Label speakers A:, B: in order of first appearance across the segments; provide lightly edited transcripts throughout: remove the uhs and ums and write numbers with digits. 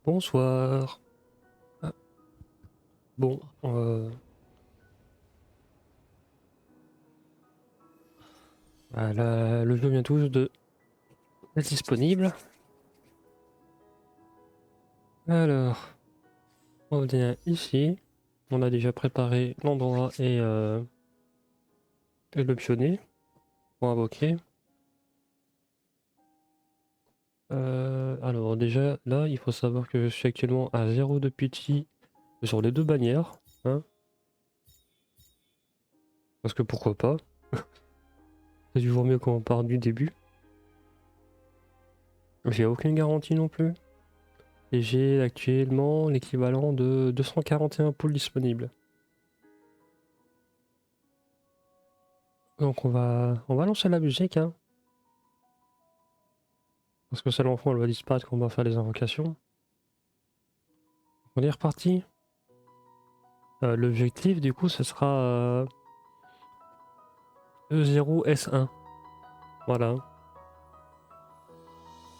A: Bonsoir. Ah, bon, voilà, le jeu vient tout juste de être disponible. Alors, on va venir ici. On a déjà préparé l'endroit et le pionnier pour invoquer. Alors déjà, là, il faut savoir que je suis actuellement à 0 de PT sur les deux bannières. Hein, parce que pourquoi pas. C'est toujours mieux quand on part du début. J'ai aucune garantie non plus. Et j'ai actuellement l'équivalent de 241 poules disponibles. Donc on va lancer la musique, hein. Parce que celle en fond elle va disparaître quand on va faire les invocations. On est reparti. L'objectif du coup ce sera E0S1. Voilà.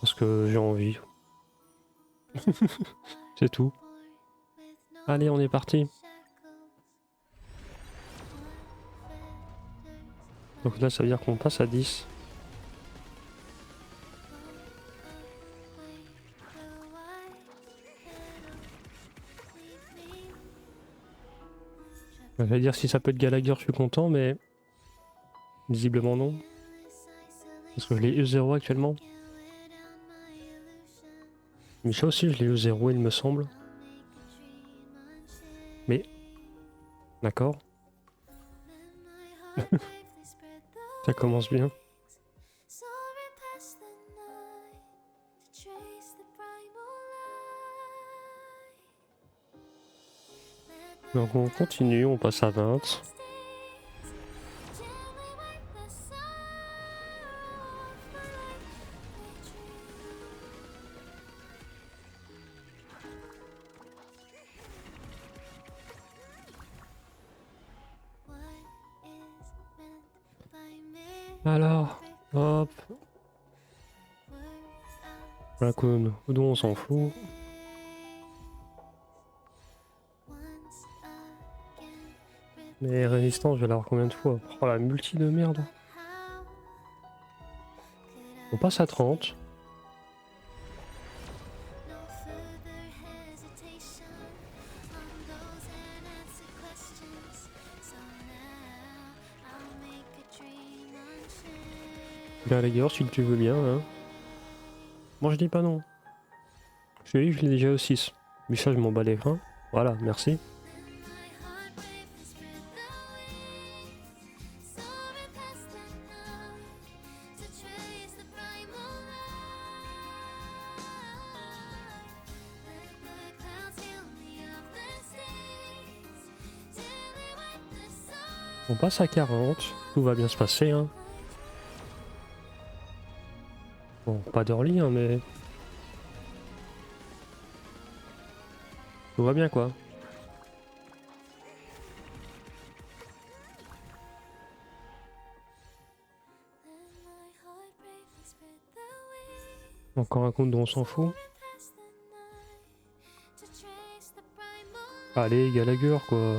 A: Parce que j'ai envie. C'est tout. Allez, on est parti. Donc là ça veut dire qu'on passe à 10. Je vais dire si ça peut être Gallagher je suis content mais visiblement non. Parce que je l'ai E0 actuellement. Micha aussi je l'ai E0 il me semble. Mais d'accord. Ça commence bien. Donc on continue, on passe à 20. Alors, hop. Raccoon, Oudon on s'en fout. Mais résistance, je vais l'avoir combien de fois? Oh la multi de merde. On passe à 30. Gallagher, si tu veux bien. Hein. Moi je dis pas non. Je l'ai déjà au 6. Michel, je m'en bats les reins. Voilà, merci. On passe à 40. Tout va bien se passer. Hein. Bon, pas d'early, hein, mais... Tout va bien, quoi. Encore un compte dont on s'en fout. Allez, Gallagher, quoi.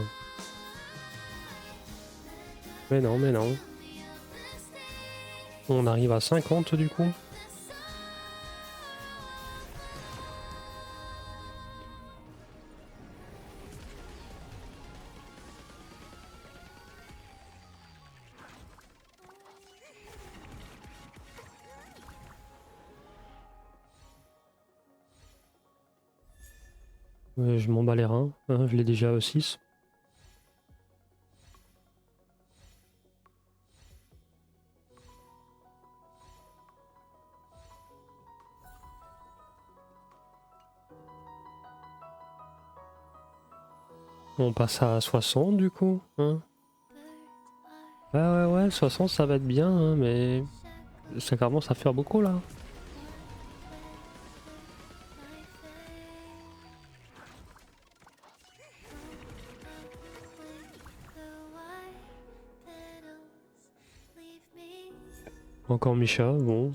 A: Mais non, mais non. On arrive à 50, du coup. Je m'en bats les reins. Hein, je l'ai déjà au 6. On passe à 60 du coup. Hein. Ouais, ouais, ouais, 60 ça va être bien, hein, mais ça commence à faire beaucoup là. Encore Micha, bon.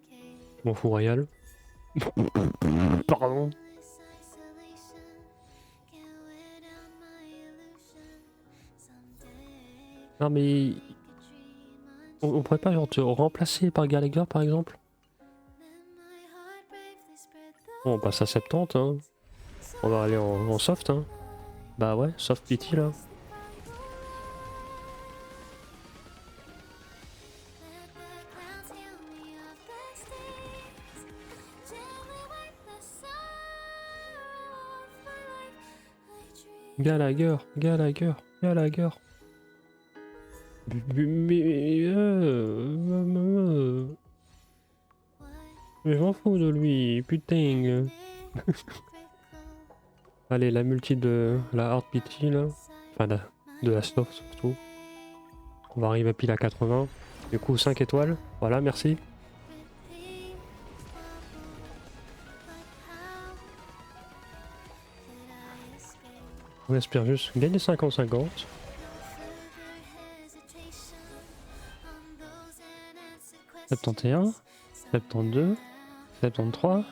A: Je m'en fous royal. Pardon. Non mais on pourrait pas genre te remplacer par Gallagher par exemple? Bon, on passe à 70 hein. On va aller en soft hein. Bah ouais, soft pity là. Gallagher, Gallagher, Gallagher. Mais je m'en fous de lui, putain. Allez, la multi de la hard pity là. Enfin, de la soft surtout. On va arriver à pile à 80. Du coup, 5 étoiles. Voilà, merci. On espère juste gagner 50-50. 71, 72, 73,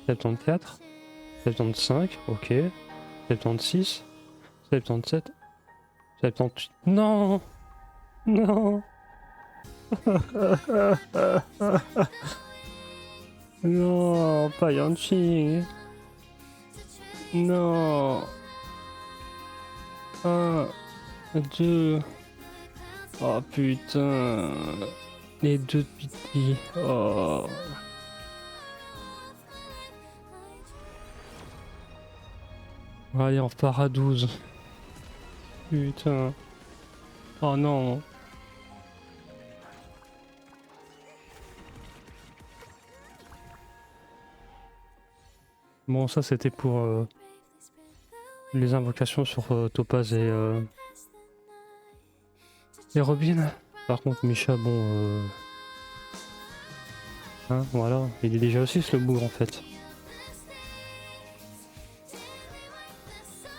A: 74, 75, ok. 76, 77, 78. Non! Non! Non, pas Yanqing. Non. 1, 2. Oh putain. Les deux petits. Oh. Allez, on repart à 12. Putain. Oh non. Bon, ça c'était pour les invocations sur Topaz et Robin. Par contre, Misha, bon. Hein, voilà. Il est déjà aussi le bougre en fait.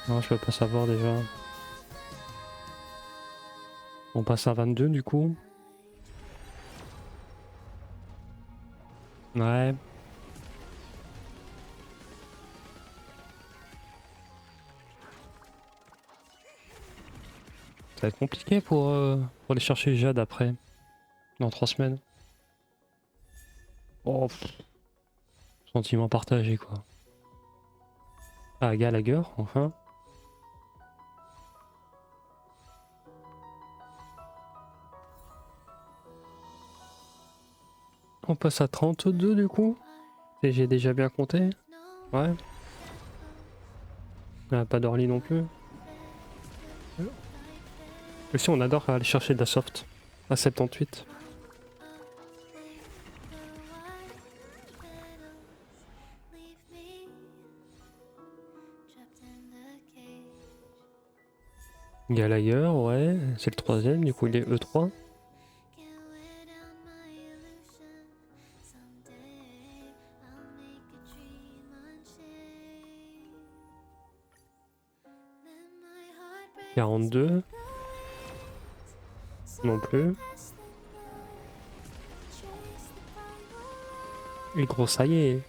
A: Non, je peux pas savoir déjà. On passe à 22 du coup. Ouais. Ça va être compliqué pour aller chercher Jade après. Dans 3 semaines. Oh, sentiment partagé quoi. Ah, Gallagher, enfin. On passe à 32 du coup. Et j'ai déjà bien compté. Ouais. Ah, pas d'Orly non plus. Aussi on adore aller chercher de la soft. À 78. Gallagher, ouais. C'est le troisième, du coup il est E3. « 42. Non plus. Et gros, ça y est.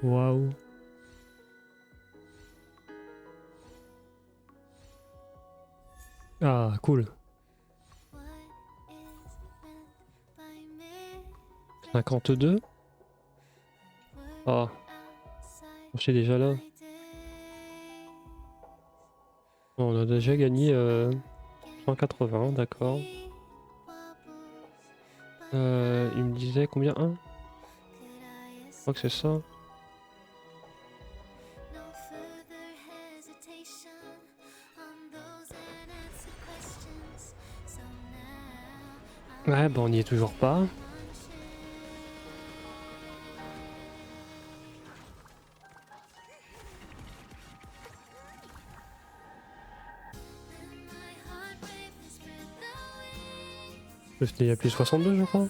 A: Waouh. Ah, cool. 52. Ah, je suis déjà là. On a déjà gagné 180, d'accord. Il me disait combien? 1? Je crois que c'est ça. Ouais, bah on n'y est toujours pas. Il y a plus 62 je crois.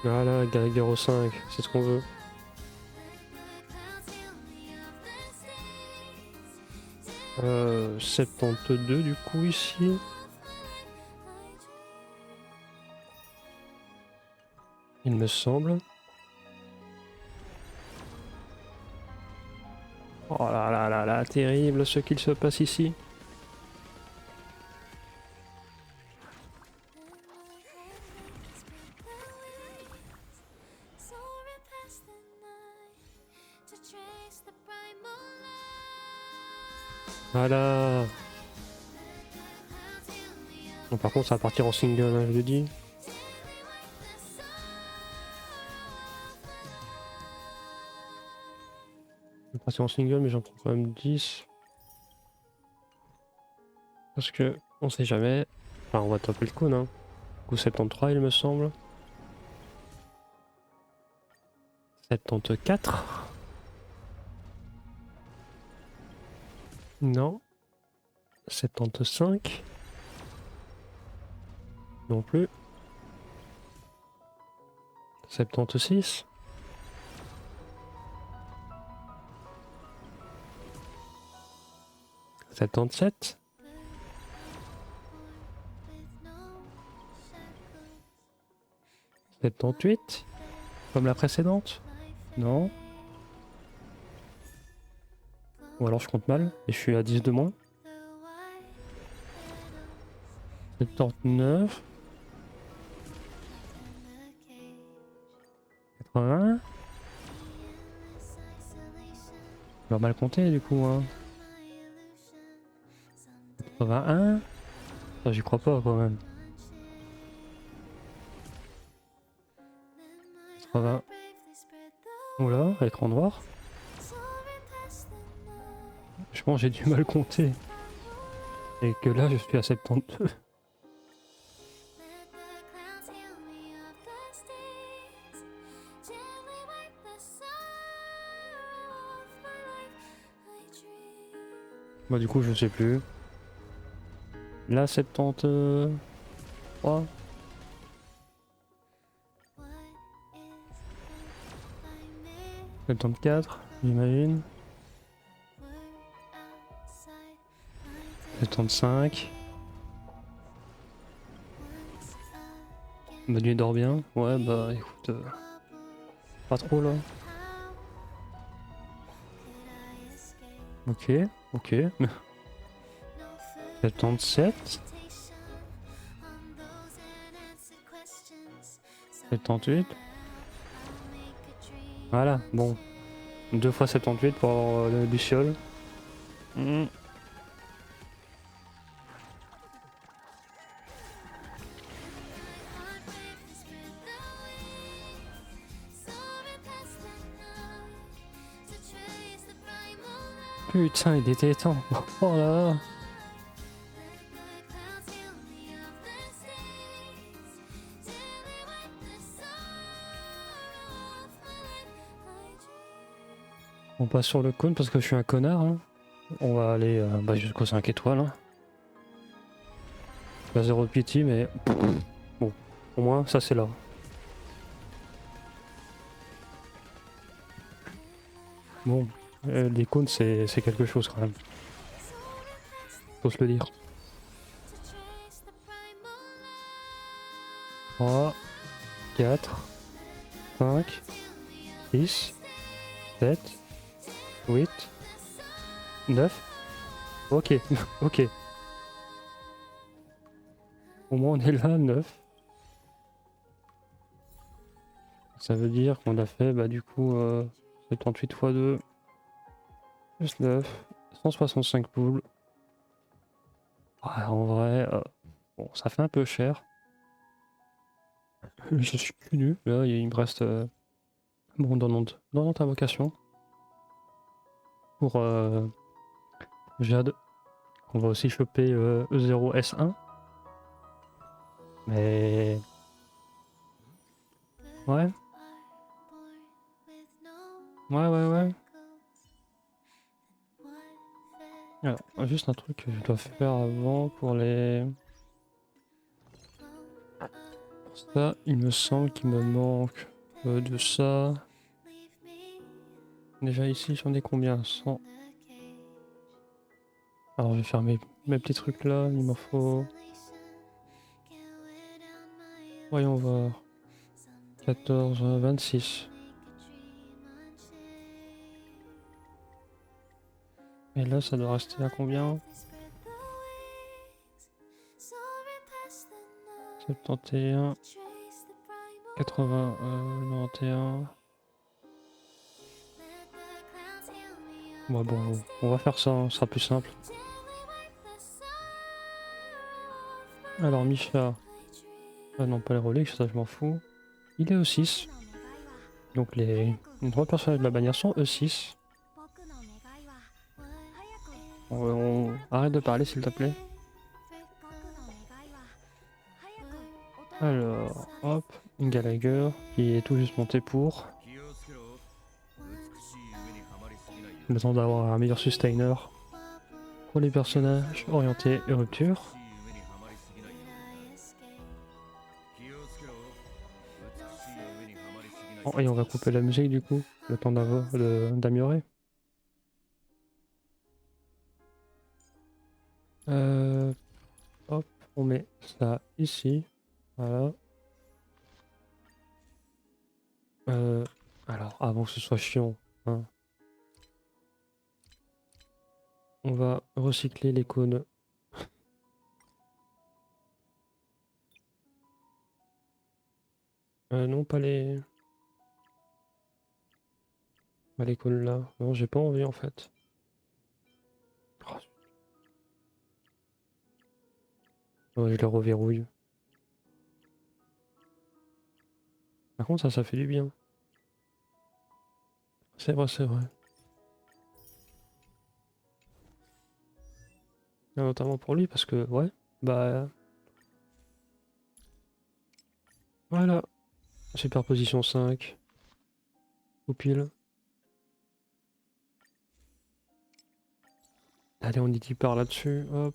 A: Voilà, Gallagher au 5, c'est ce qu'on veut. « 72 du coup ici. il me semble. Oh là là là là, terrible ce qu'il se passe ici. Voilà. Bon, par contre, ça va partir en single, hein, je le dis. Je vais passer en single, mais j'en prends quand même 10. Parce que on sait jamais. Enfin, on va taper le cône, hein. Coup 73, il me semble. 74. Non. 75. Non plus. 76. 77. 78. Comme la précédente. Non. Ou alors je compte mal et je suis à 10 de moins. 79. 80. Je vais mal compter du coup, hein. 81. Ça, j'y crois pas quand même. 80. Oula, écran noir. Je pense que j'ai du mal compter. Et que là je suis à 72. Bah du coup je sais plus. Là 73. 74, j'imagine. 75. Bonne nuit, dors bien. Ouais bah écoute, pas trop là. Ok, ok. 77. 78. Voilà, bon. 2 fois 78 pour avoir le Luciole. Putain, il était temps. Oh là là. On passe sur le cône parce que je suis un connard. Hein. On va aller jusqu'aux 5 étoiles. Hein. Pas zéro de pitié, mais bon, au moins ça c'est là. Bon, les cônes c'est quelque chose quand même. Faut se le dire. 3, 4, 5, 6, 7, 8, 9. Ok, ok. Au moins on est là, 9. Ça veut dire qu'on a fait du coup 78 x 2 plus 9, 165 poules. Ouais, en vrai, bon, ça fait un peu cher. Je suis plus nu. Là, il me reste bon dans ta vocation pour Jade. On va aussi choper E0S1. Mais ouais. Ouais. Alors, juste un truc que je dois faire avant pour les... Pour ça, il me semble qu'il me manque de ça. Déjà ici, j'en ai combien? 100. Alors, je vais faire mes petits trucs là. Il m'en faut... Voyons voir. 14, 26. Et là, ça doit rester à combien? 71, 80, 91. Ouais, bon, on va faire ça, hein, ce sera plus simple. Alors, Misha. Ah non, pas les Rolex, ça je m'en fous. Il est E6. Donc les 3 personnages de la bannière sont E6. Arrête de parler s'il te plaît. Alors, hop, Gallagher, qui est tout juste monté pour. Le temps d'avoir un meilleur sustainer. Pour les personnages orientés et rupture. Oh, et on va couper la musique du coup, le temps d'améliorer. Hop, on met ça ici. Voilà. Alors, avant que ce soit chiant, hein, on va recycler les cônes. Non, pas les... Pas les cônes là. Non, j'ai pas envie en fait. Oh, ouais, je les reverrouille. Par contre, ça fait du bien. C'est vrai, c'est vrai. Et notamment pour lui, parce que, ouais, bah... Voilà. Superposition 5. Ou pile. Allez, on y dit par là-dessus, hop.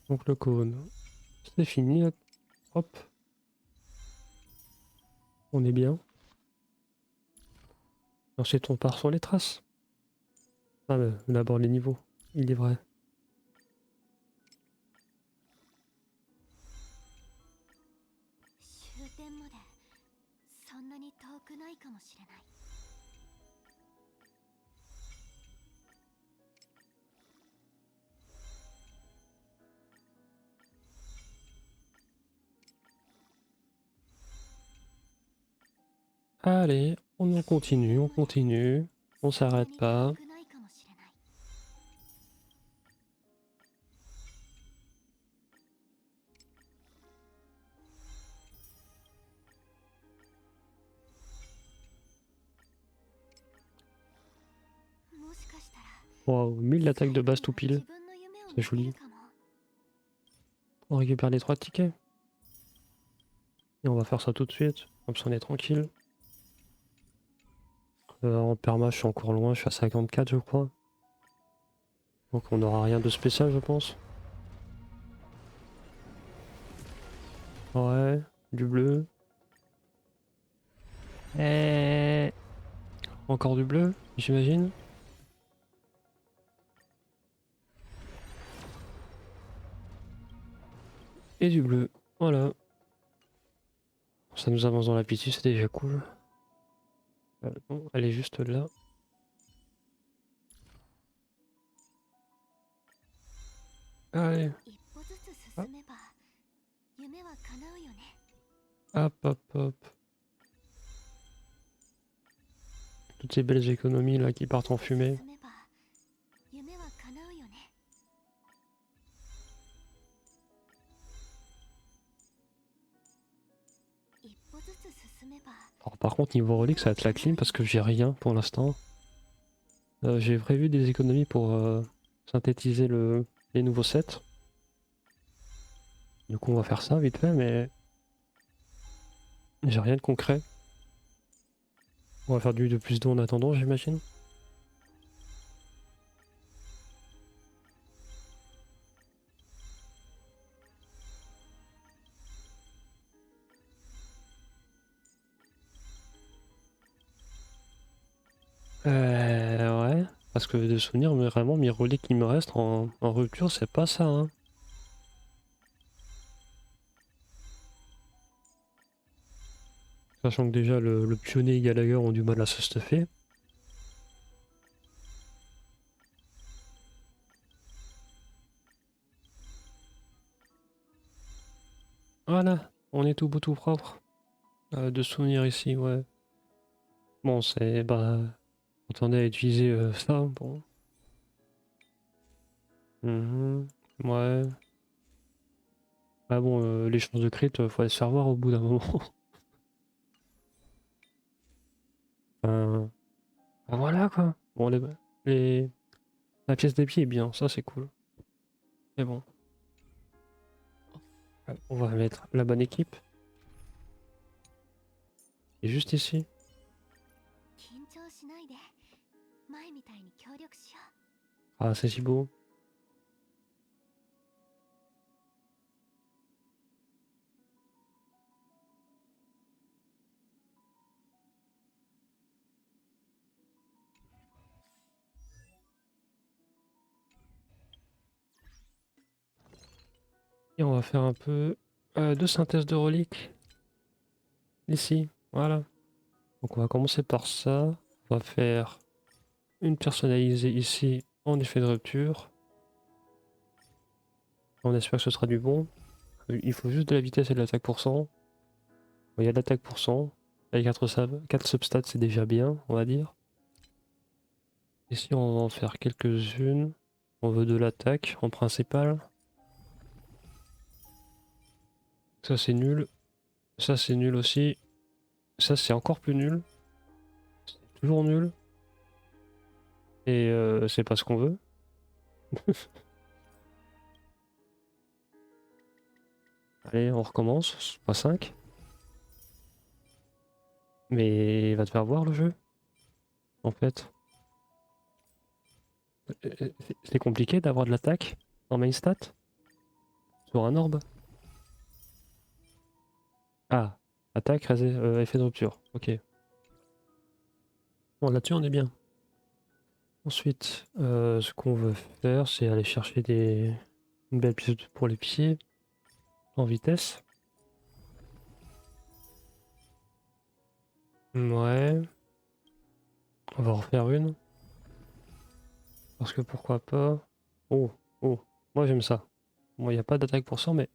A: Donc le cône, c'est fini, hop. On est bien. Ensuite, on part sur les traces. Ah, bah, d'abord les niveaux, il est vrai. Allez, on continue, on continue. On s'arrête pas. Waouh, 1000 attaques de base tout pile. C'est joli. On récupère les 3 tickets. Et on va faire ça tout de suite. Comme ça on est tranquille. En perma, je suis encore loin, je suis à 54 je crois. Donc on n'aura rien de spécial je pense. Ouais, du bleu. Et... Encore du bleu, j'imagine. Et du bleu, voilà. Ça nous avance dans l'appétit, c'est déjà cool. Bon, elle est juste là. Allez. Hop. Hop, hop, hop. Toutes ces belles économies là qui partent en fumée. Alors par contre niveau relique ça va être la clim parce que j'ai rien pour l'instant. J'ai prévu des économies pour synthétiser les nouveaux sets. Du coup on va faire ça vite fait mais j'ai rien de concret. On va faire du de plus d'eau en attendant j'imagine. Parce que de souvenirs, mais vraiment, mes relais qui me restent en rupture, c'est pas ça, hein. Sachant que déjà, le pionnier et Gallagher ont du mal à se stuffer. Voilà, on est tout beau tout propre. De souvenirs ici, ouais. Bon, c'est... Bah... Quand on a utilisé ça, bon. Mhm, ouais. Ah bon, les chances de crit, faut aller se faire voir au bout d'un moment. Enfin, bah voilà quoi. Bon, les- la pièce des pieds est bien, ça c'est cool. Mais bon, on va mettre la bonne équipe. Et juste ici.
B: 緊張しないで、前みたいに協力しよ
A: Ah, c'est si beau. Et on va faire un peu de synthèse de reliques. Ici, voilà. Donc on va commencer par ça. On va faire une personnalisée ici en effet de rupture. On espère que ce sera du bon. Il faut juste de la vitesse et de l'attaque pour cent. Bon, il y a de l'attaque pour cent. Avec 4 substats, c'est déjà bien, on va dire. Ici, on va en faire quelques-unes. On veut de l'attaque en principal. Ça, c'est nul. Ça, c'est nul aussi. Ça, c'est encore plus nul. C'est toujours nul. Et c'est pas ce qu'on veut. Allez, on recommence. Pas 5. Mais il va te faire voir le jeu, en fait. C'est compliqué d'avoir de l'attaque en main stat sur un orbe. Ah, attaque, effet de rupture. Ok. Bon, là-dessus, on est bien. Ensuite, ce qu'on veut faire, c'est aller chercher une belle pièce pour les pieds en vitesse. Ouais, on va en refaire une. Parce que pourquoi pas. Oh, oh, moi j'aime ça. Bon, il n'y a pas d'attaque pour ça, mais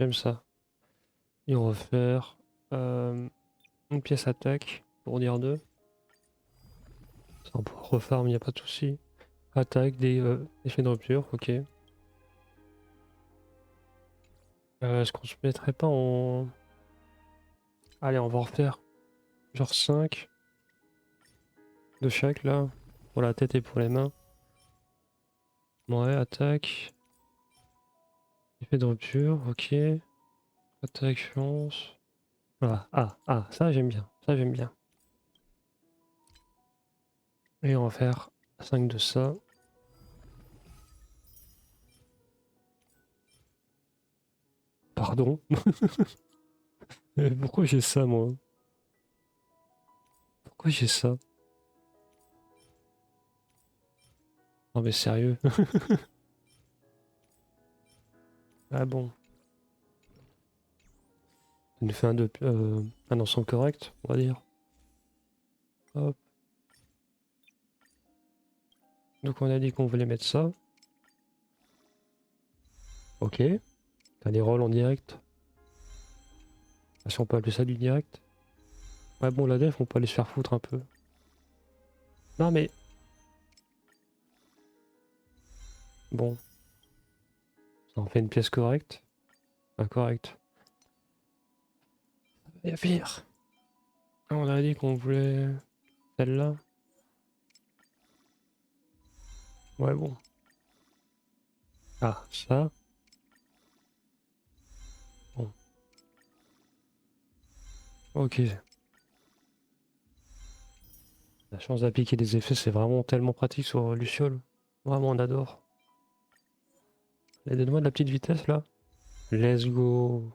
A: j'aime ça. Et on va faire une pièce attaque pour dire deux. Ça, on pourra refarm, il n'y a pas de souci. Attaque, des effets de rupture, ok. Est-ce qu'on se mettrait pas en. Allez, on va en refaire genre 5 de chaque là. Pour la tête et pour les mains. Ouais, attaque. Effet de rupture, ok. Attaque, chance. Voilà. Ça j'aime bien. Ça j'aime bien. Et on va faire 5 de ça. Pardon. Pourquoi j'ai ça moi? Pourquoi j'ai ça? Non mais sérieux. Ah bon. Ça nous fait un ensemble correct, on va dire. Hop. Donc on a dit qu'on voulait mettre ça. Ok. T'as des rolls en direct. Ah, si on peut appeler ça du direct. Ouais bon la def on peut aller se faire foutre un peu. Non mais. Bon. Ça en fait une pièce correcte. Incorrecte. Il y a pire. On a dit qu'on voulait celle-là. Ouais bon. Ah, ça. Bon. Ok. La chance d'appliquer des effets, c'est vraiment tellement pratique sur Luciole. Vraiment, on adore. Allez, donne-moi de la petite vitesse là. Let's go.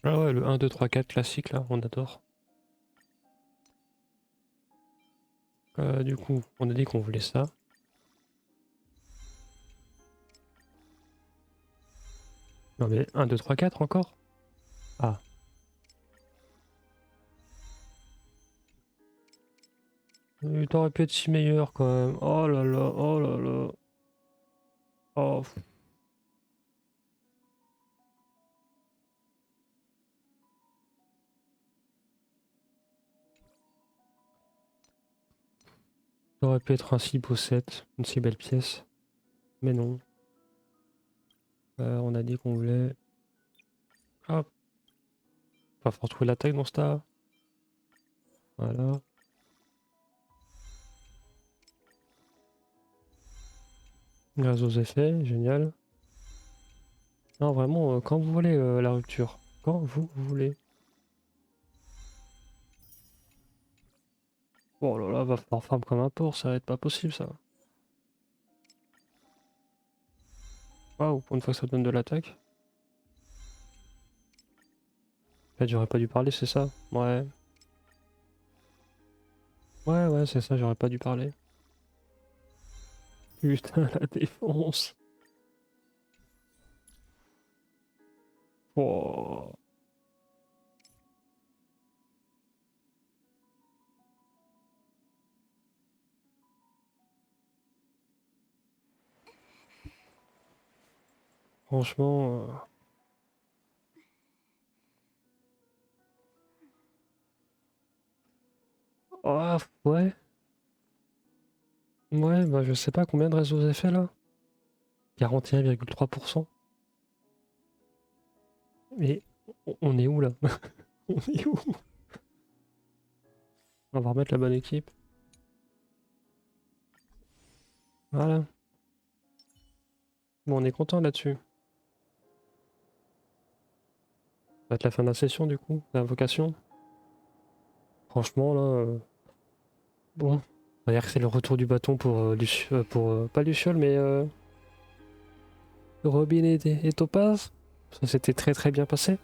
A: Ah ouais, le 1, 2, 3, 4 classique là, on adore. Du coup, on a dit qu'on voulait ça. Non mais 1, 2, 3, 4 encore? Ah. T'aurais pu être si meilleur quand même. Oh là là, oh là là. Oh. T'aurais pu être un si beau set, une si belle pièce. Mais non. On a dit qu'on voulait... Hop. Pas faut retrouver l'attaque dans ce tas. Voilà. Grâce aux effets, génial. Non, vraiment, quand vous voulez la rupture. Quand vous voulez. Oh là là, va falloir farm comme un porc, ça va être pas possible ça. Waouh, pour une fois que ça donne de l'attaque. En fait, j'aurais pas dû parler, c'est ça? Ouais. Ouais, ouais, c'est ça, j'aurais pas dû parler. Putain, la défense. Oh. Franchement... Ah, ouais. Ouais, bah je sais pas combien de réseaux effets là. 41,3%. Mais on est où là? On est où? On va remettre la bonne équipe. Voilà. Bon, on est content là-dessus. Ça va être la fin de la session du coup, l'invocation. Franchement là... bon. On va dire que c'est le retour du bâton pour, pas Luciole, mais Robin et Topaz. Ça s'était très très bien passé.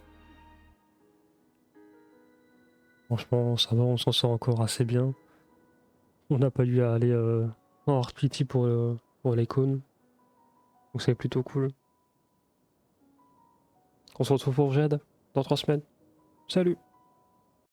A: Franchement, ça va, on s'en sort encore assez bien. On n'a pas dû aller en hors pity pour l'icône. Donc c'est plutôt cool. On se retrouve pour Jade dans 3 semaines. Salut!